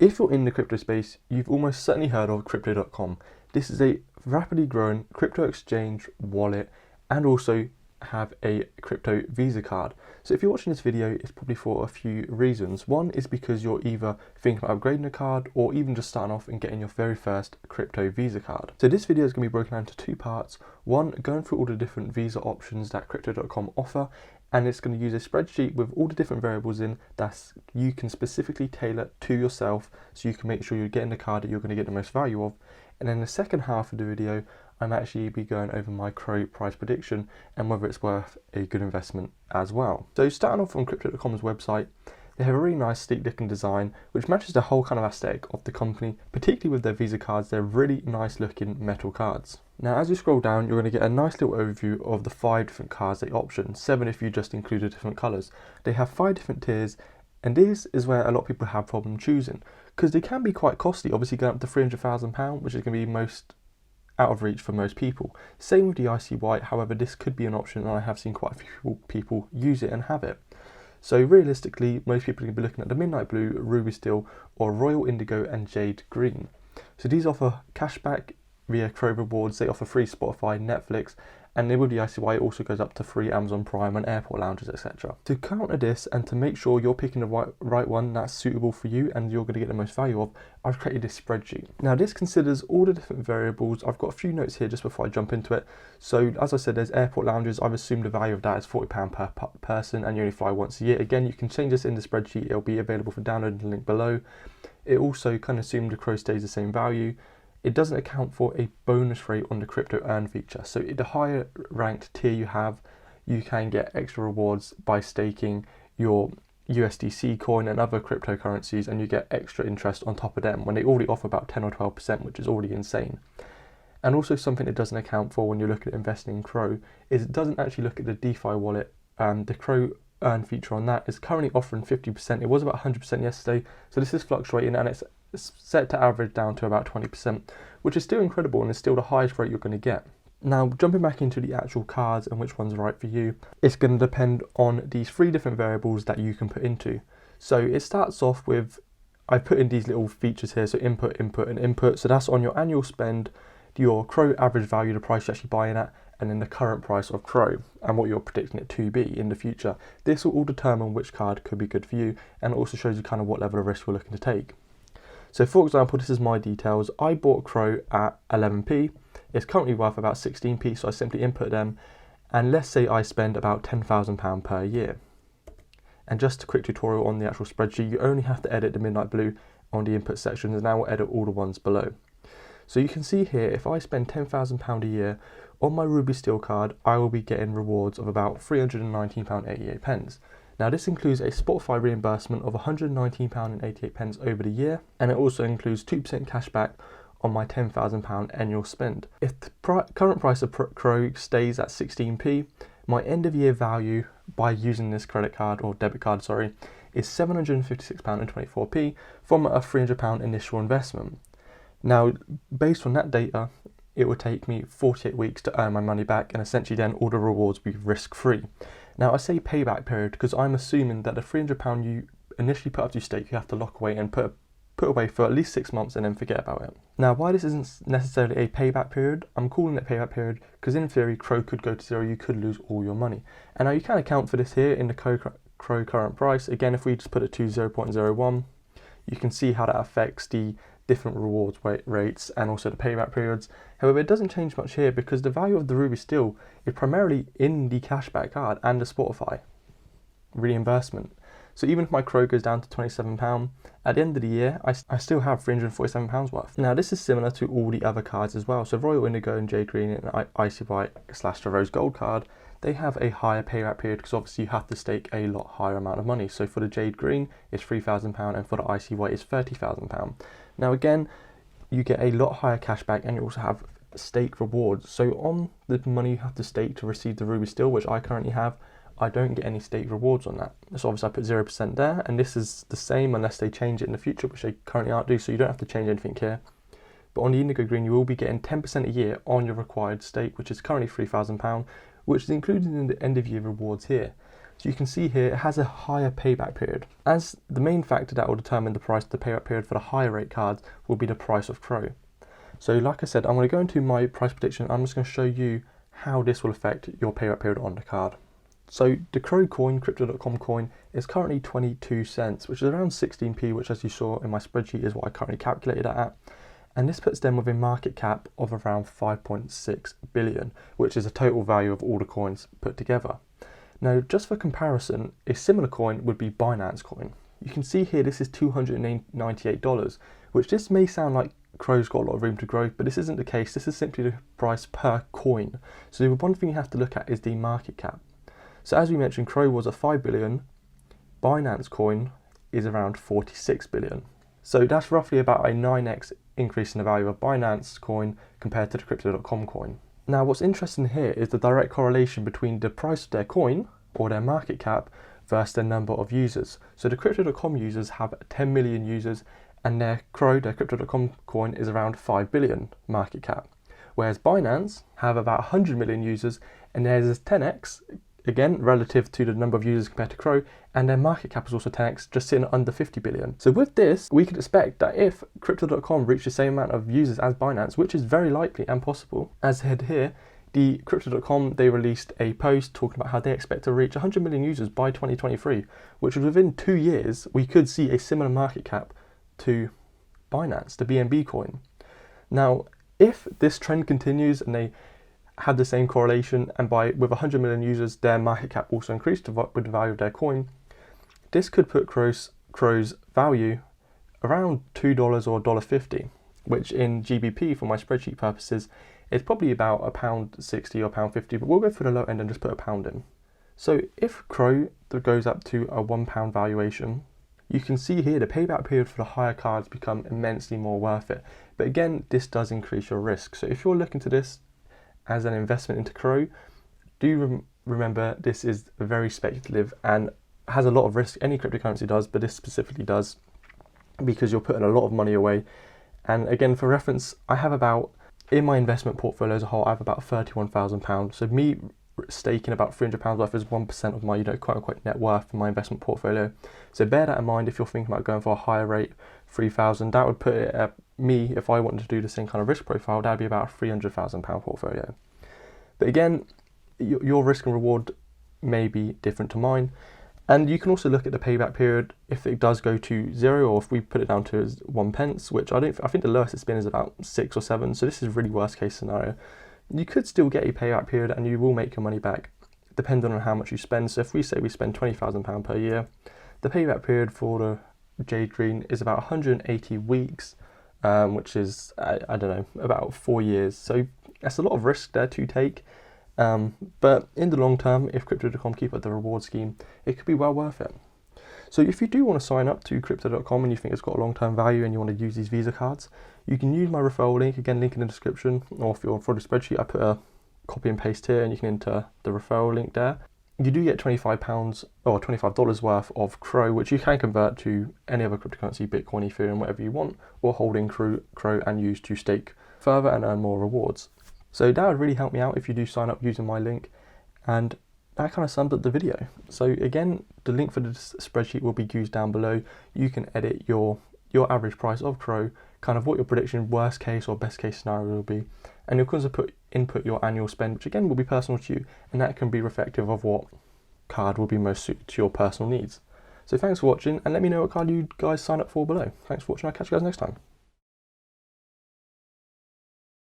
If you're in the crypto space, you've almost certainly heard of Crypto.com. This is a rapidly growing crypto exchange wallet and also have a crypto Visa card. So if you're watching this video, it's probably for a few reasons. One is because you're either thinking about upgrading a card or even just starting off and getting your very first crypto Visa card. So this video is going to be broken down into two parts. One, going through all the different Visa options that Crypto.com offer, and it's going to use a spreadsheet with all the different variables in that you can specifically tailor to yourself so you can make sure you're getting the card that you're going to get the most value of. And then the second half of the video, I'm actually be going over my CRO Price Prediction and whether it's worth a good investment as well. So starting off on Crypto.com's website, they have a really nice sleek looking design which matches the whole kind of aesthetic of the company, particularly with their Visa cards. They're really nice looking metal cards. Now as you scroll down, you're going to get a nice little overview of the 5 different cards they option, 7 if you just included different colours. They have 5 different tiers, and this is where a lot of people have problem choosing because they can be quite costly, obviously going up to £300,000, which is going to be most out of reach for most people. Same with the Icy White, however this could be an option and I have seen quite a few people use it and have it. So realistically, most people are going to be looking at the Midnight Blue, Ruby Steel, or Royal Indigo and Jade Green. So these offer cashback via CRO rewards. They offer free Spotify, Netflix, and with the Icy White it also goes up to free Amazon Prime and airport lounges, etc. To counter this and to make sure you're picking the right one that's suitable for you and you're going to get the most value of, I've created this spreadsheet. Now this considers all the different variables. I've got a few notes here just before I jump into it. So as I said, there's airport lounges. I've assumed the value of that is £40 per person and you only fly once a year. Again, you can change this in the spreadsheet. It'll be available for download in the link below. It also kind of assumed the CRO stays the same value. It doesn't account for a bonus rate on the crypto earn feature. So the higher ranked tier you have, you can get extra rewards by staking your USDC coin and other cryptocurrencies, and you get extra interest on top of them when they already offer about 10 or 12%, which is already insane. And also something it doesn't account for when you look at investing in CRO is it doesn't actually look at the DeFi wallet. The CRO earn feature on that is currently offering 50%. It was about 100% yesterday, so this is fluctuating and it's set to average down to about 20%, which is still incredible and is still the highest rate you're going to get. Now jumping back into the actual cards and which one's right for you, it's going to depend on these 3 different variables that you can put into. So it starts off with, I put in these little features here, so input, input and input. So that's on your annual spend, your CRO average value, the price you're actually buying at, and then the current price of CRO and what you're predicting it to be in the future. This will all determine which card could be good for you, and it also shows you kind of what level of risk we're looking to take. So for example, this is my details. I bought CRO at 11p. It's currently worth about 16p, so I simply input them. And let's say I spend about £10,000 per year. And just a quick tutorial on the actual spreadsheet, you only have to edit the Midnight Blue on the input section, and now we'll edit all the ones below. So you can see here, if I spend £10,000 a year on my Ruby Steel card, I will be getting rewards of about £319.88. Now this includes a Spotify reimbursement of £119.88 over the year, and it also includes 2% cashback on my £10,000 annual spend. If the current price of CRO stays at 16p, my end of year value by using this credit card or debit card, sorry, is £756.24p from a £300 initial investment. Now based on that data, it would take me 48 weeks to earn my money back, and essentially then all the rewards will be risk-free. Now I say payback period because I'm assuming that the £300 you initially put up to stake, you have to lock away and put away for at least 6 months and then forget about it. Now why this isn't necessarily a payback period, I'm calling it payback period because in theory CRO could go to 0, you could lose all your money. And now you can account for this here in the CRO current price. Again, if we just put it to 0.01, you can see how that affects the different rewards rates and also the payback periods. However, it doesn't change much here because the value of the Ruby Steel is primarily in the cashback card and the Spotify reimbursement. So even if my CRO goes down to £27, at the end of the year, I still have £347 worth. Now this is similar to all the other cards as well. So Royal Indigo and Jade Green and Icy White / the Rose Gold card, they have a higher payback period because obviously you have to stake a lot higher amount of money. So for the Jade Green, it's £3,000 and for the Icy White, it's £30,000. Now again, you get a lot higher cashback and you also have stake rewards. So on the money you have to stake to receive the Ruby Steel, which I currently have, I don't get any stake rewards on that. So obviously I put 0% there, and this is the same unless they change it in the future, which they currently aren't doing, so you don't have to change anything here. But on the Indigo Green, you will be getting 10% a year on your required stake, which is currently £3,000, which is included in the end of year rewards here. So you can see here it has a higher payback period. As the main factor that will determine the price of the payback period for the higher rate cards will be the price of CRO. So like I said, I'm going to go into my price prediction. I'm just going to show you how this will affect your payback period on the card. So the CRO coin, Crypto.com coin, is currently 22 cents, which is around 16p, which as you saw in my spreadsheet is what I currently calculated it at. And this puts them with a market cap of around 5.6 billion, which is the total value of all the coins put together. Now, just for comparison, a similar coin would be Binance coin. You can see here this is $298, which this may sound like CRO's got a lot of room to grow, but this isn't the case. This is simply the price per coin. So the one thing you have to look at is the market cap. So as we mentioned, CRO was at 5 billion, Binance coin is around 46 billion. So that's roughly about a 9x increase in the value of Binance coin compared to the Crypto.com coin. Now what's interesting here is the direct correlation between the price of their coin, or their market cap, versus the number of users. So the Crypto.com users have 10 million users, and their CRO, their Crypto.com coin, is around 5 billion market cap. Whereas Binance have about 100 million users, and theirs is 10x, again, relative to the number of users compared to CRO, and their market cap is also 10x, just sitting under 50 billion. So with this, we could expect that if Crypto.com reached the same amount of users as Binance, which is very likely and possible, as said here, the Crypto.com, they released a post talking about how they expect to reach 100 million users by 2023, which is within 2 years, we could see a similar market cap to Binance, the BNB coin. Now, if this trend continues and they have the same correlation, and with 100 million users, their market cap also increased with the value of their coin, this could put CRO's value around $2 or $1.50, which in GBP for my spreadsheet purposes is probably about £1.60 or £1.50, but we'll go for the low end and just put £1 in. So if CRO goes up to a £1 valuation, you can see here the payback period for the higher cards become immensely more worth it. But again, this does increase your risk. So if you're looking to this as an investment into CRO, do remember this is very speculative and has a lot of risk. Any cryptocurrency does, but this specifically does, because you're putting a lot of money away. And again, for reference, I have about, in my investment portfolio as a whole, I have about £31,000. So me staking about £300 worth is 1% of my, quote unquote net worth in my investment portfolio. So bear that in mind if you're thinking about going for a higher rate, 3,000. That would put it at me, if I wanted to do the same kind of risk profile, that'd be about a £300,000 portfolio. But again, your risk and reward may be different to mine. And you can also look at the payback period if it does go to 0, or if we put it down to 1 pence, which I think the lowest it's been is about 6 or 7. So this is really worst case scenario. You could still get a payback period and you will make your money back depending on how much you spend. So if we say we spend £20,000 per year, the payback period for the Jade Green is about 180 weeks, which is, I don't know, about 4 years. So that's a lot of risk there to take. But in the long term, if Crypto.com keep up the reward scheme, it could be well worth it. So if you do want to sign up to Crypto.com and you think it's got a long-term value and you want to use these Visa cards, you can use my referral link, again, link in the description, or if you're for the spreadsheet, I put a copy and paste here and you can enter the referral link there. You do get £25 or $25 worth of CRO, which you can convert to any other cryptocurrency, Bitcoin, Ethereum, whatever you want, or holding CRO and use to stake further and earn more rewards. So that would really help me out if you do sign up using my link. And that kind of sums up the video. So again, the link for this spreadsheet will be used down below. You can edit your average price of CRO, kind of what your prediction worst case or best case scenario will be. And you'll also input your annual spend, which again will be personal to you, and that can be reflective of what card will be most suited to your personal needs. So thanks for watching, and let me know what card you guys sign up for below. Thanks for watching, I'll catch you guys next time.